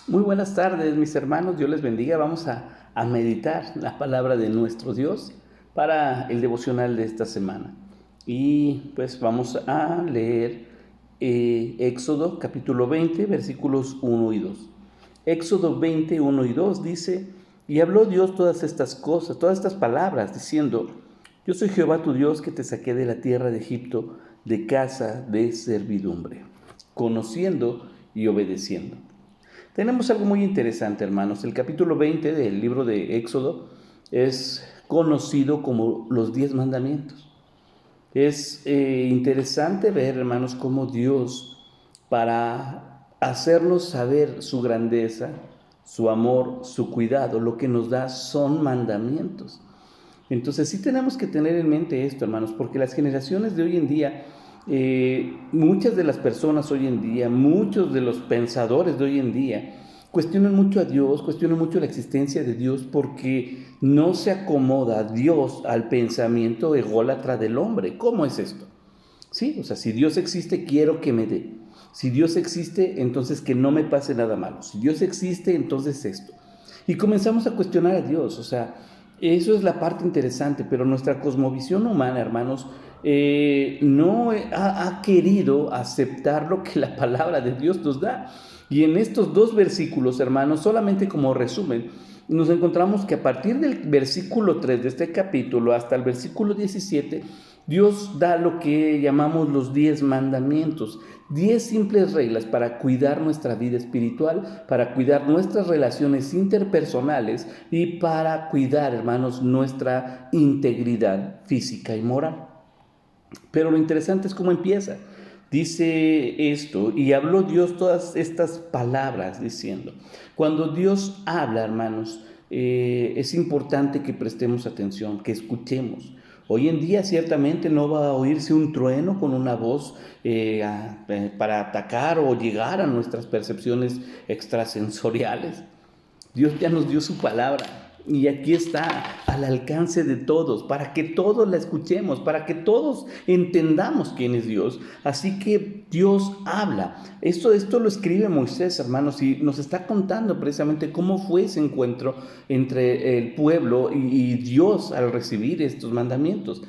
Muy buenas tardes, mis hermanos. Dios les bendiga. Vamos a meditar la palabra de nuestro Dios para el devocional de esta semana. Y pues vamos a leer Éxodo capítulo 20, versículos 1 y 2. Éxodo 20, 1 y 2 dice: Y habló Dios todas estas cosas, todas estas palabras, diciendo: Yo soy Jehová tu Dios, que te saqué de la tierra de Egipto, de casa de servidumbre, conociendo y obedeciendo. Tenemos algo muy interesante, hermanos. El capítulo 20 del libro de Éxodo es conocido como los 10 mandamientos. Es interesante ver, hermanos, cómo Dios, para hacernos saber su grandeza, su amor, su cuidado, lo que nos da son mandamientos. Entonces sí tenemos que tener en mente esto, hermanos, porque las generaciones de hoy en día, muchas de las personas hoy en día, muchos de los pensadores de hoy en día, cuestionan mucho a Dios, cuestionan mucho la existencia de Dios porque no se acomoda Dios al pensamiento ególatra del hombre. ¿Cómo es esto? Sí, o sea, si Dios existe, quiero que me dé. Si Dios existe, entonces que no me pase nada malo. Si Dios existe, entonces esto. Y comenzamos a cuestionar a Dios, o sea, eso es la parte interesante, pero nuestra cosmovisión humana, hermanos, no ha querido aceptar lo que la palabra de Dios nos da. Y en estos dos versículos, hermanos, solamente como resumen, nos encontramos que a partir del versículo 3 de este capítulo hasta el versículo 17, Dios da lo que llamamos los 10 mandamientos, 10 simples reglas para cuidar nuestra vida espiritual, para cuidar nuestras relaciones interpersonales y para cuidar, hermanos, nuestra integridad física y moral. Pero lo interesante es cómo empieza. Dice esto: y habló Dios todas estas palabras diciendo. Cuando Dios habla, hermanos, es importante que prestemos atención, que escuchemos. Hoy en día ciertamente no va a oírse un trueno con una voz para atacar o llegar a nuestras percepciones extrasensoriales. Dios ya nos dio su palabra y aquí está al alcance de todos, para que todos la escuchemos, para que todos entendamos quién es Dios. Así que Dios habla. Esto lo escribe Moisés, hermanos, y nos está contando precisamente cómo fue ese encuentro entre el pueblo y Dios al recibir estos mandamientos.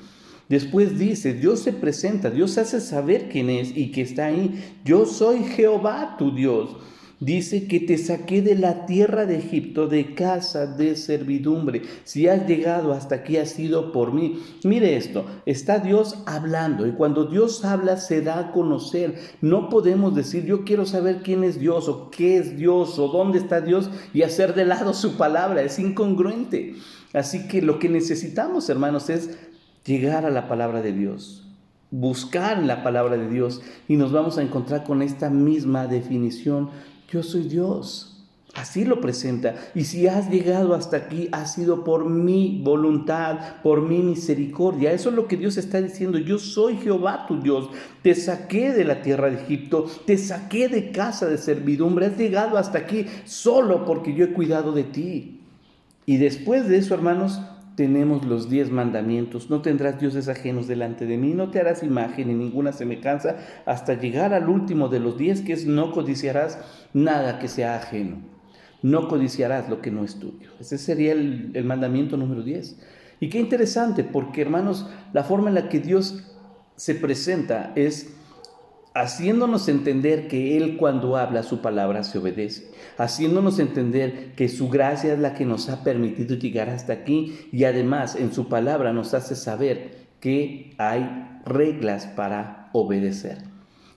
Después dice, Dios se presenta, Dios hace saber quién es y que está ahí. Yo soy Jehová tu Dios. Dice que te saqué de la tierra de Egipto, de casa de servidumbre. Si has llegado hasta aquí, ha sido por mí. Mire esto, está Dios hablando y cuando Dios habla se da a conocer. No podemos decir yo quiero saber quién es Dios o qué es Dios o dónde está Dios y hacer de lado su palabra. Es incongruente. Así que lo que necesitamos, hermanos, es llegar a la palabra de Dios, buscar la palabra de Dios y nos vamos a encontrar con esta misma definición. Yo soy Dios. Así lo presenta. Y si has llegado hasta aquí, ha sido por mi voluntad, por mi misericordia. Eso es lo que Dios está diciendo. Yo soy Jehová tu Dios. Te saqué de la tierra de Egipto, te saqué de casa de servidumbre. Has llegado hasta aquí solo porque yo he cuidado de ti. Y después de eso, hermanos, tenemos los 10 mandamientos. No tendrás dioses ajenos delante de mí, no te harás imagen ni ninguna semejanza, hasta llegar al último de los 10, que es no codiciarás nada que sea ajeno. No codiciarás lo que no es tuyo. Ese sería el mandamiento número 10. Y qué interesante, porque hermanos, la forma en la que Dios se presenta es haciéndonos entender que Él cuando habla su palabra se obedece, haciéndonos entender que su gracia es la que nos ha permitido llegar hasta aquí y además en su palabra nos hace saber que hay reglas para obedecer.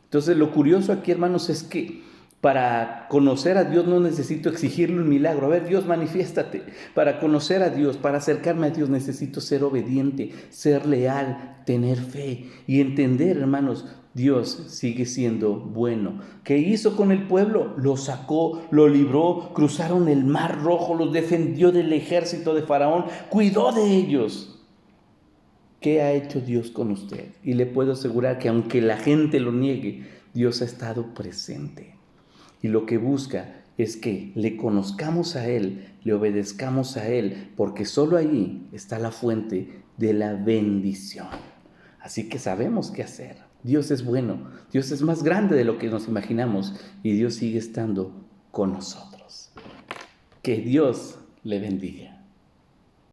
Entonces lo curioso aquí, hermanos, es que para conocer a Dios no necesito exigirle un milagro. A ver, Dios, manifiéstate. Para conocer a Dios, para acercarme a Dios, necesito ser obediente, ser leal, tener fe y entender, hermanos, Dios sigue siendo bueno. ¿Qué hizo con el pueblo? Lo sacó, lo libró, cruzaron el mar rojo, los defendió del ejército de Faraón, cuidó de ellos. ¿Qué ha hecho Dios con usted? Y le puedo asegurar que aunque la gente lo niegue, Dios ha estado presente. Y lo que busca es que le conozcamos a Él, le obedezcamos a Él, porque solo allí está la fuente de la bendición. Así que sabemos qué hacer. Dios es bueno, Dios es más grande de lo que nos imaginamos y Dios sigue estando con nosotros. nosotros. Que Dios le bendiga.